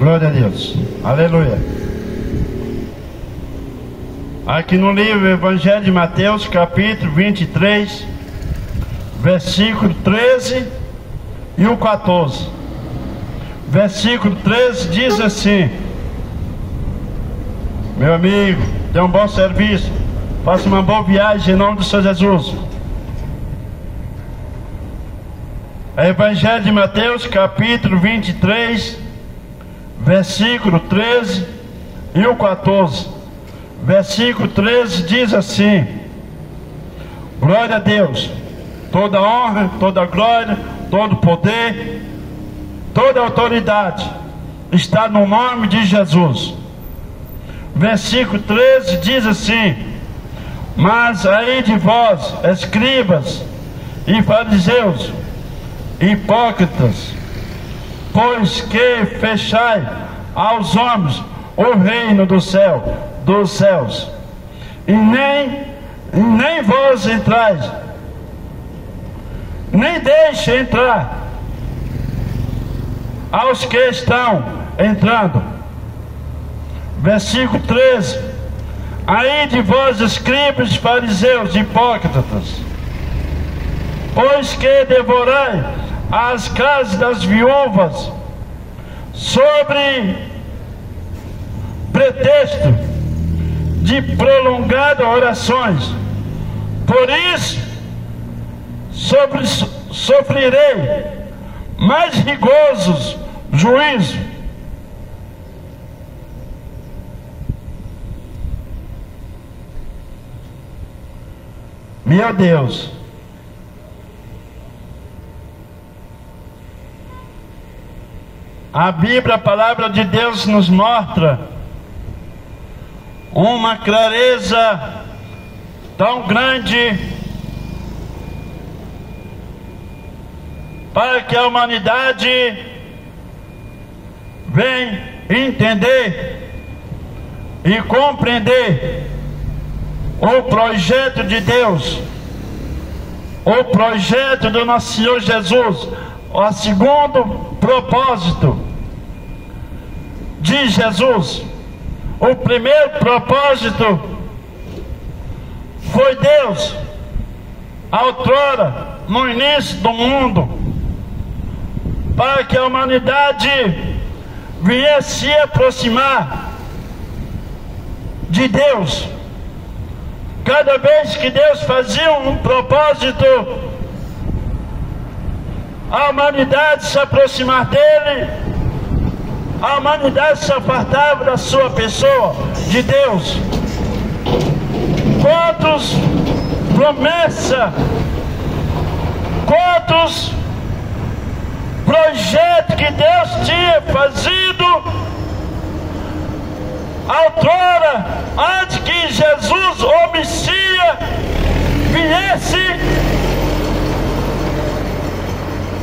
Glória a Deus. Aleluia. Aqui no livro Evangelho de Mateus, capítulo 23, versículo 13 e o 14. Versículo 13 diz assim: meu amigo, tenha um bom serviço, faça uma boa viagem em nome do Senhor Jesus. Evangelho de Mateus, capítulo 23, versículo 13 e o 14. Versículo 13 diz assim: glória a Deus, toda honra, toda glória, todo poder, toda autoridade está no nome de Jesus. Versículo 13 diz assim: mas aí de vós, escribas e fariseus, hipócritas, pois que fechai aos homens o reino dos céus, e nem vós entrais, nem deixe entrar aos que estão entrando. Versículo 13: aí de vós, escribas, fariseus, hipócritas, pois que devorai as casas das viúvas, sobre pretexto de prolongadas orações. Por isso sofrerei mais rigorosos juízo. Meu Deus, a Bíblia, a palavra de Deus, nos mostra uma clareza tão grande para que a humanidade venha entender e compreender o projeto de Deus, o projeto do nosso Senhor Jesus, o segundo propósito de Jesus. O primeiro propósito foi Deus, outrora, no início do mundo, para que a humanidade viesse se aproximar de Deus. Cada vez que Deus fazia um propósito, a humanidade se aproximar dele, a humanidade se apartava da sua pessoa, de Deus. Quantos promessas, quantos projetos que Deus tinha fazido outrora, antes que Jesus, o Messias, viesse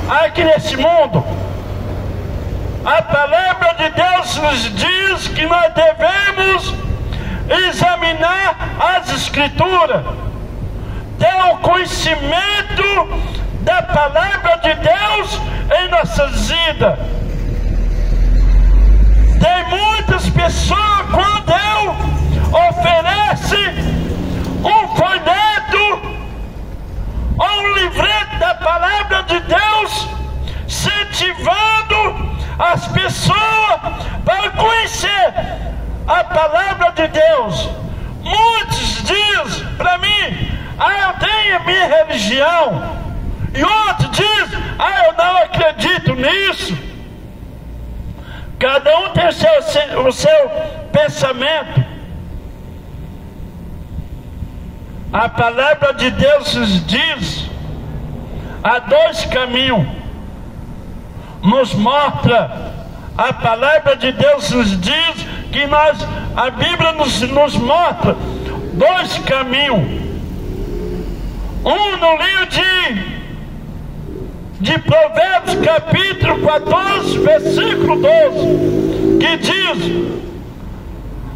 aqui nesse mundo. A palavra de Deus nos diz que nós devemos examinar as Escrituras, ter o conhecimento da palavra de Deus em nossas vidas. Tem muitas pessoas, quando Deus oferece um folheto ou um livreto da palavra de Deus, incentivando as pessoas para conhecer a palavra de Deus. Muitos dizem para mim: eu tenho a minha religião, e outros dizem: eu não acredito nisso. Cada um tem o seu pensamento. A palavra de Deus nos diz: há dois caminhos. Nos mostra, a palavra de Deus nos diz que a Bíblia nos mostra dois caminhos. Um no livro de Provérbios, capítulo 14, versículo 12, que diz: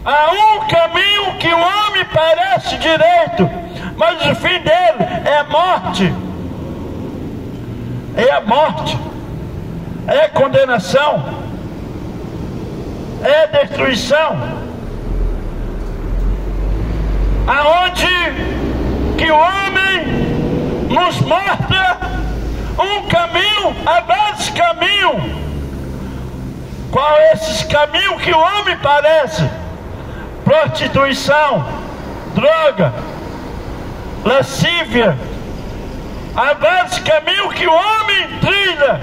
há um caminho que o homem parece direito, mas o fim dele é morte. É a morte, é condenação. é destruição. Aonde que o homem nos mostra um caminho, há vários caminhos. Qual é esses caminhos que o homem parece? Prostituição, droga, lascívia. Há vários caminhos que o homem trilha,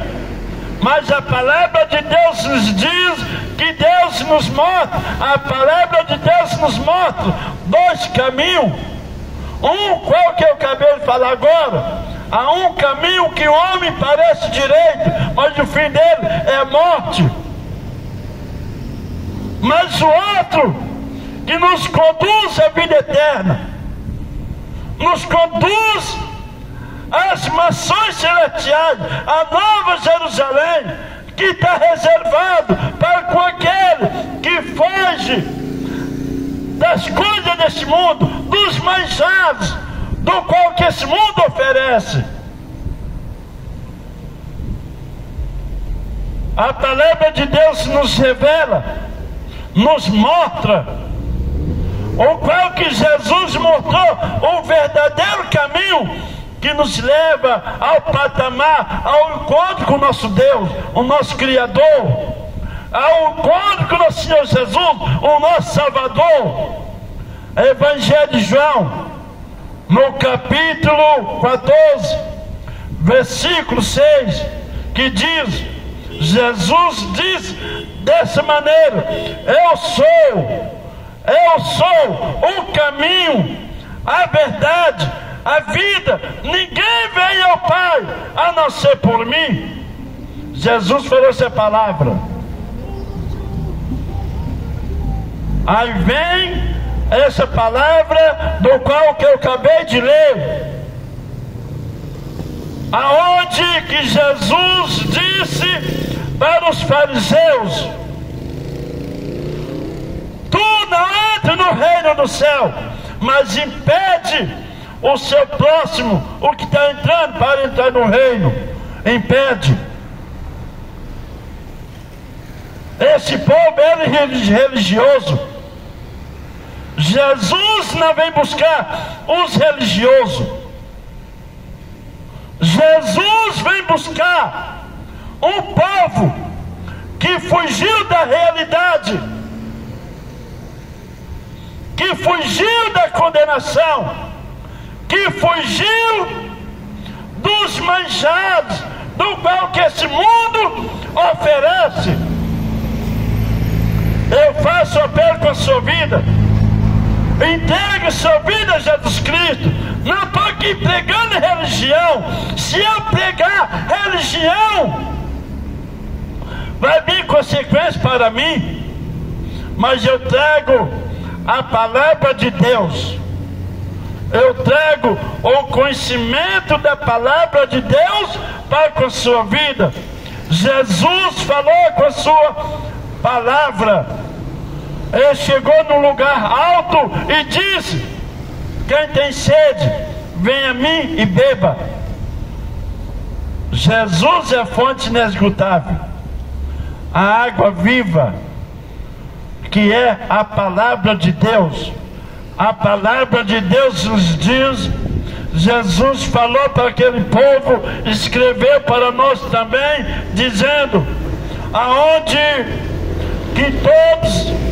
mas a palavra de Deus nos diz que Deus nos mostra, a palavra de Deus nos mostra dois caminhos. Um, qual que eu acabei de falar agora? Há um caminho que o homem parece direito, mas o fim dele é morte. Mas o outro, que nos conduz à vida eterna, nos conduz às mansões celestiais, à Nova Jerusalém, que está reservado para aquele que foge das coisas deste mundo, dos manjares do qual que esse mundo oferece. A palavra de Deus nos revela, nos mostra o qual que Jesus mostrou, o verdadeiro caminho que nos leva ao patamar, ao encontro com o nosso Deus, o nosso Criador, ao encontro com o nosso Senhor Jesus, o nosso Salvador. Evangelho de João, no capítulo 14, versículo 6, que diz, Jesus diz dessa maneira: eu sou o caminho, a verdade, a vida. Ninguém vem ao Pai a não ser por mim. Jesus falou essa palavra. Aí vem essa palavra do qual que eu acabei de ler, aonde que Jesus disse para os fariseus: tu não entra no reino do céu, mas impede o seu próximo, o que está entrando, para entrar no reino. Impede. Esse povo era religioso. Jesus não vem buscar os religiosos. Jesus vem buscar um povo que fugiu da realidade, que fugiu da condenação, que fugiu dos manjares do qual que esse mundo oferece. Eu faço apelo com a sua vida. Entregue sua vida a Jesus Cristo. Não estou aqui pregando religião. Se eu pregar religião, vai vir consequência para mim. Mas eu trago a palavra de Deus. Eu trago o conhecimento da palavra de Deus para com a sua vida. Jesus falou com a sua palavra. Ele chegou num lugar alto e disse: quem tem sede, venha a mim e beba. Jesus é a fonte inesgotável, a água viva, que é a palavra de Deus. A palavra de Deus nos diz, Jesus falou para aquele povo, escreveu para nós também, dizendo: aonde que todos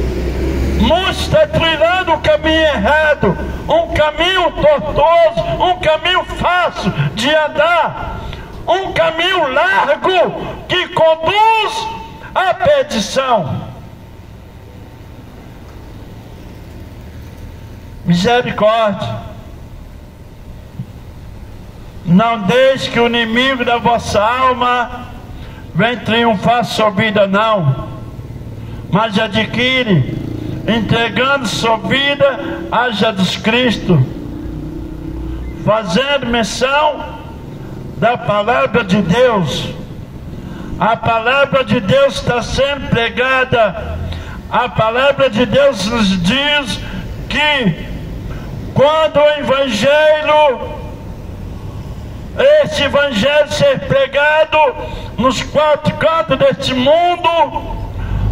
muitos estão trilhando o caminho errado, um caminho tortuoso, um caminho fácil de andar, um caminho largo que conduz à perdição. Misericórdia. Não deixe que o inimigo da vossa alma venha triunfar sobre a vida, não. Mas adquire, entregando sua vida a Jesus Cristo, fazendo menção da palavra de Deus. A palavra de Deus está sendo pregada. A palavra de Deus nos diz que quando o evangelho, esse evangelho ser pregado nos quatro cantos deste mundo,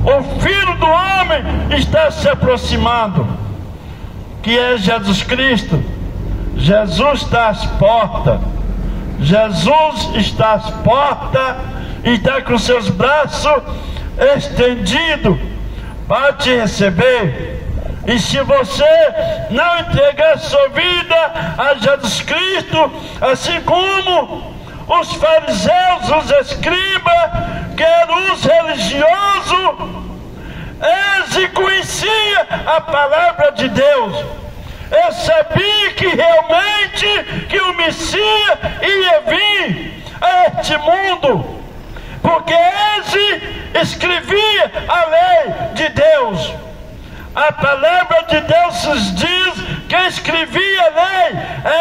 o Filho do Homem está se aproximando, que é Jesus Cristo. Jesus está às portas. Jesus está às portas e está com seus braços estendidos para te receber. E se você não entregar sua vida a Jesus Cristo, assim como os fariseus, os escribas, que eram os religiosos, eles conheciam a palavra de Deus. Eu sabia que realmente que o Messias ia vir a este mundo, porque eles escreviam a lei de Deus. A palavra de Deus diz que escrevia a lei,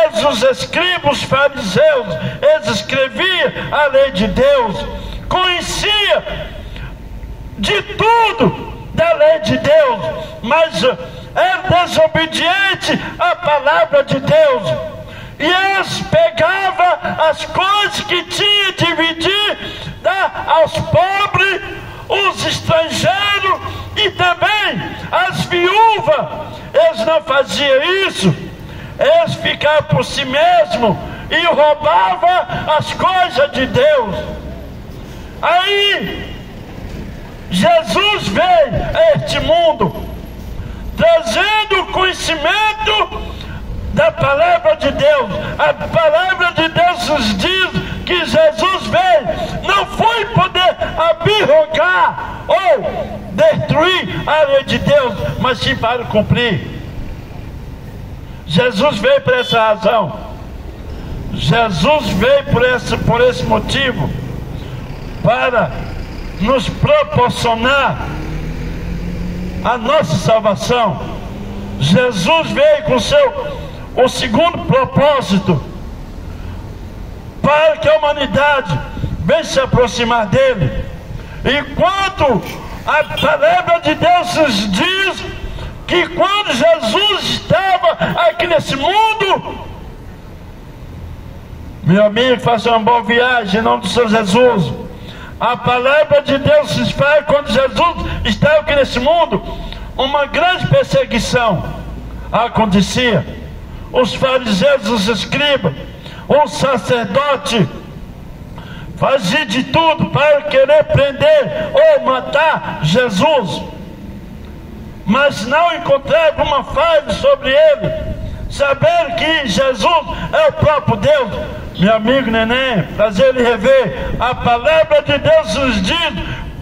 eles os escribas, os fariseus, eles escreviam a lei de Deus, conhecia de tudo da lei de Deus, mas era desobediente à palavra de Deus. E eles pegavam as coisas que tinham de dividir, dar aos pobres, os estrangeiros e também as viúvas. Eles não faziam isso, eles ficavam por si mesmos e roubavam as coisas de Deus. Aí Jesus veio a este mundo trazendo o conhecimento da palavra de Deus. A palavra de Deus nos diz que Jesus veio, não foi poder abrogar ou destruir a lei de Deus, mas sim para cumprir. Jesus veio por essa razão. Jesus veio por esse motivo, para nos proporcionar a nossa salvação. Jesus veio com o segundo propósito, para que a humanidade venha se aproximar dele. Enquanto a palavra de Deus nos diz que quando Jesus estava aqui nesse mundo, meu amigo, faça uma boa viagem em nome do Senhor Jesus. A palavra de Deus se faz quando Jesus estava aqui nesse mundo, uma grande perseguição acontecia. Os fariseus, os escribas, os sacerdotes faziam de tudo para querer prender ou matar Jesus, mas não encontravam uma falha sobre ele, sabendo que Jesus é o próprio Deus. Meu amigo neném, prazer em rever. A palavra de Deus nos diz,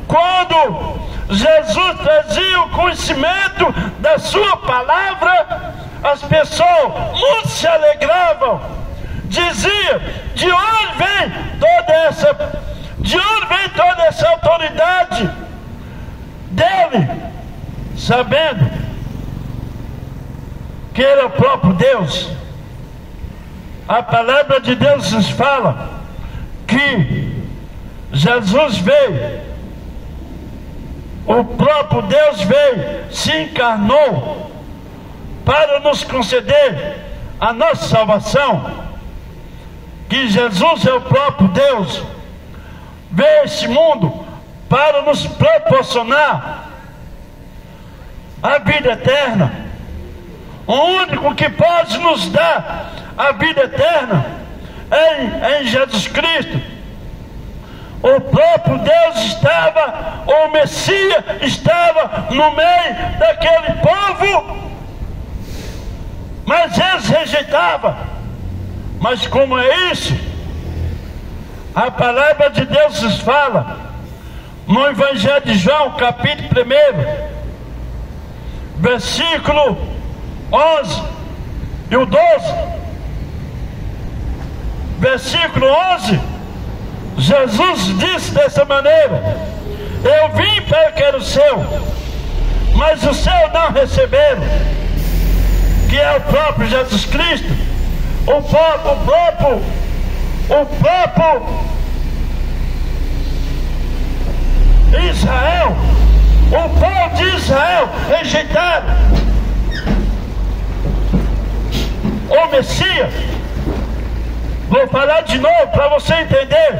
quando Jesus trazia o conhecimento da sua palavra, as pessoas muito se alegravam, dizia: de onde vem toda essa autoridade dele, sabendo que ele é o próprio Deus. A palavra de Deus nos fala que Jesus veio, o próprio Deus veio, se encarnou para nos conceder a nossa salvação, que Jesus é o próprio Deus, veio a este mundo para nos proporcionar a vida eterna. O único que pode nos dar a vida eterna é em Jesus Cristo. O próprio Deus estava, o Messias estava no meio daquele povo, mas eles rejeitavam. Mas como é isso? A palavra de Deus nos fala no Evangelho de João, capítulo 1, versículo 11 e o 12. Versículo 11, Jesus disse dessa maneira: eu vim para que era o seu, mas o seu não receberam, que é o próprio Jesus Cristo, o próprio Israel, o povo de Israel rejeitaram o Messias. Vou falar de novo para você entender.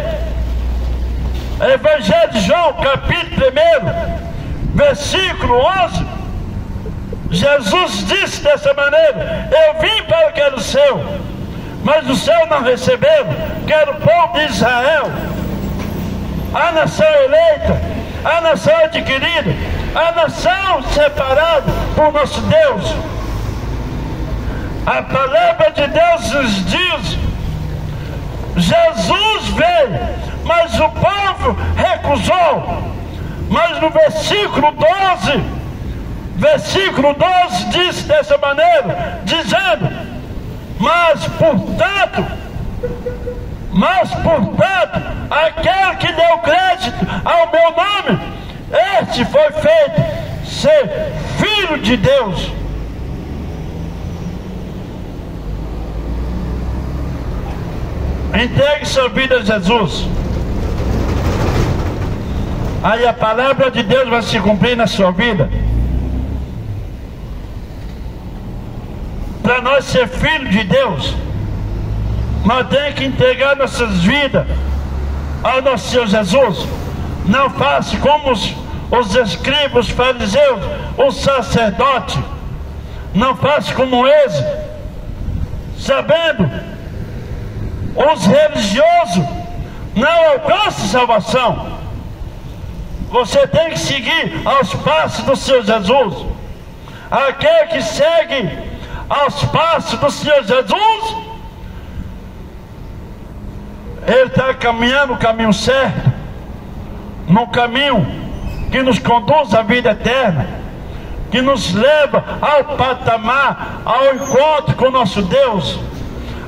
Evangelho de João, capítulo 1, versículo 11, Jesus disse dessa maneira: eu vim para o que era o seu, mas o seu não receberam, que era o povo de Israel, a nação eleita, a nação adquirida, a nação separada por nosso Deus. A palavra de Deus nos diz: Jesus veio, mas o povo recusou. Mas no versículo 12 diz dessa maneira, dizendo: mas portanto, aquele que deu crédito ao meu nome, este foi feito ser filho de Deus. Entregue sua vida a Jesus. Aí a palavra de Deus vai se cumprir na sua vida. Para nós ser filho de Deus, nós temos que entregar nossas vidas ao nosso Senhor Jesus. Não faça como os escribas, os fariseus, os sacerdotes. Não faça como eles, sabendo, os religiosos não alcançam salvação. Você tem que seguir aos passos do Senhor Jesus. Aquele que segue aos passos do Senhor Jesus, ele está caminhando no caminho certo, no caminho que nos conduz à vida eterna, que nos leva ao patamar, ao encontro com o nosso Deus,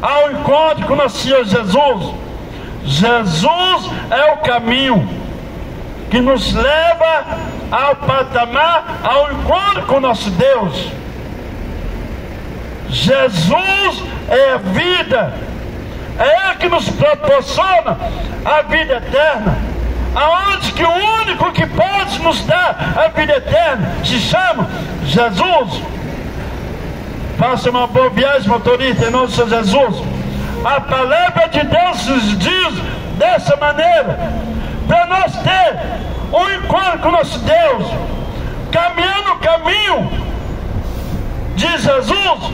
ao encontro com o nosso Senhor Jesus. Jesus é o caminho que nos leva ao patamar, ao encontro com o nosso Deus. Jesus é a vida, é Ele que nos proporciona a vida eterna, aonde que o único que pode nos dar a vida eterna se chama Jesus. Faça uma boa viagem, motorista, em nome do Senhor Jesus. A palavra de Deus nos diz dessa maneira: para nós ter um encontro com nosso Deus, caminhando o caminho de Jesus,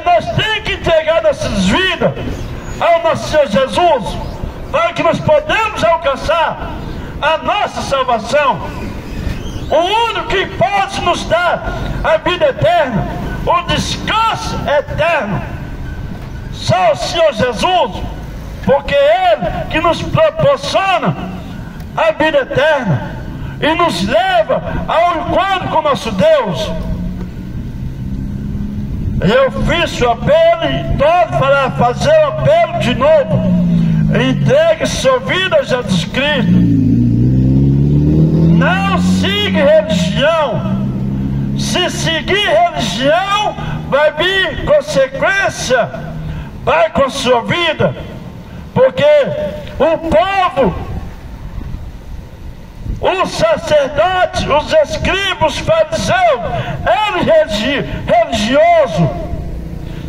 nós temos que entregar nossas vidas ao nosso Senhor Jesus, para que nós podemos alcançar a nossa salvação. O único que pode nos dar a vida eterna, o descanso eterno, só o Senhor Jesus, porque é Ele que nos proporciona a vida eterna e nos leva ao encontro com nosso Deus. Eu fiz o apelo e todo para fazer o apelo de novo: entregue sua vida a Jesus Cristo. Não siga religião. Se seguir religião, vai vir consequência para com sua vida, porque o povo, os sacerdotes, os escribas, os fariseus, eram religiosos,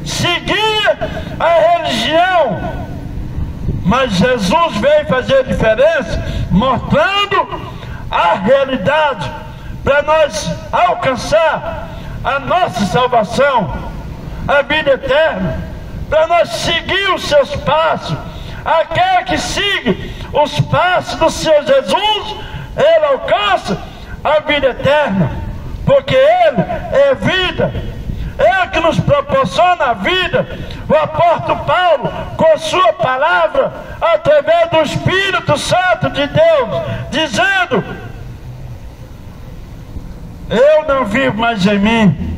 seguia a religião, mas Jesus veio fazer a diferença, mostrando a realidade, para nós alcançar a nossa salvação, a vida eterna, para nós seguir os seus passos. Aquele que siga os passos do Senhor Jesus, ele alcança a vida eterna, porque Ele é vida, Ele que nos proporciona a vida. O apóstolo Paulo, com sua palavra, através do Espírito Santo de Deus, dizendo: eu não vivo mais em mim.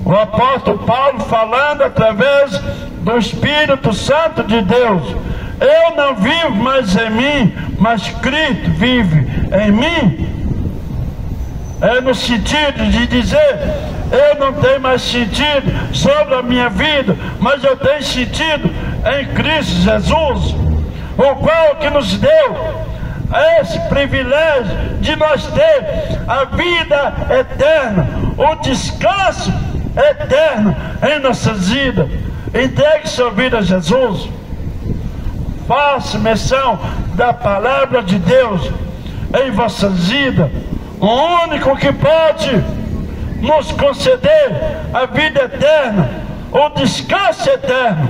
O apóstolo Paulo falando através do Espírito Santo de Deus: eu não vivo mais em mim, mas Cristo vive em mim. É no sentido de dizer: eu não tenho mais sentido sobre a minha vida, mas eu tenho sentido em Cristo Jesus, o qual que nos deu esse privilégio de nós ter a vida eterna, o descanso eterno em nossas vidas. Entregue sua vida a Jesus. Faça menção da palavra de Deus em vossas vidas. O único que pode nos conceder a vida eterna, o descanso eterno,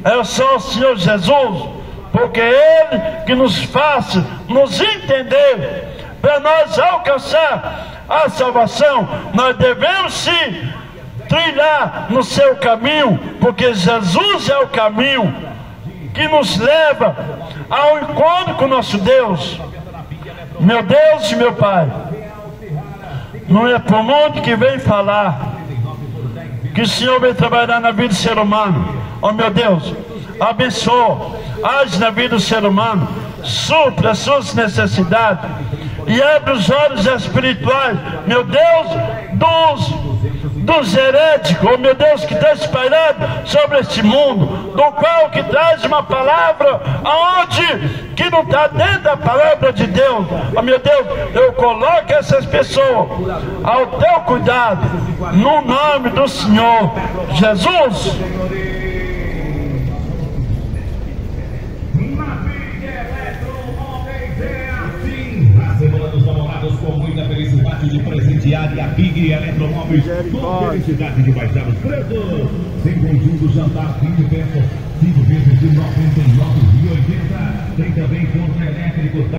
é só o Senhor Jesus, porque é Ele que nos faz nos entender. Para nós alcançar a salvação, nós devemos sim trilhar no seu caminho, porque Jesus é o caminho que nos leva ao encontro com nosso Deus. Meu Deus e meu Pai, não é por mundo que vem falar que o Senhor vem trabalhar na vida do ser humano. Oh meu Deus, abençoa, age na vida do ser humano, supra as suas necessidades e abre os olhos espirituais, meu Deus, dos heréticos, oh meu Deus, que está espalhado sobre este mundo, do qual que traz uma palavra aonde que não está dentro da palavra de Deus. Oh meu Deus, eu coloco essas pessoas ao teu cuidado, no nome do Senhor Jesus. Com muita felicidade de presentear e a Big Eletromóveis com felicidade de baixar os preços. Sem conjunto, jantar, 20 peças, 5 vezes de R$ 99,80. Tem também contra elétrico.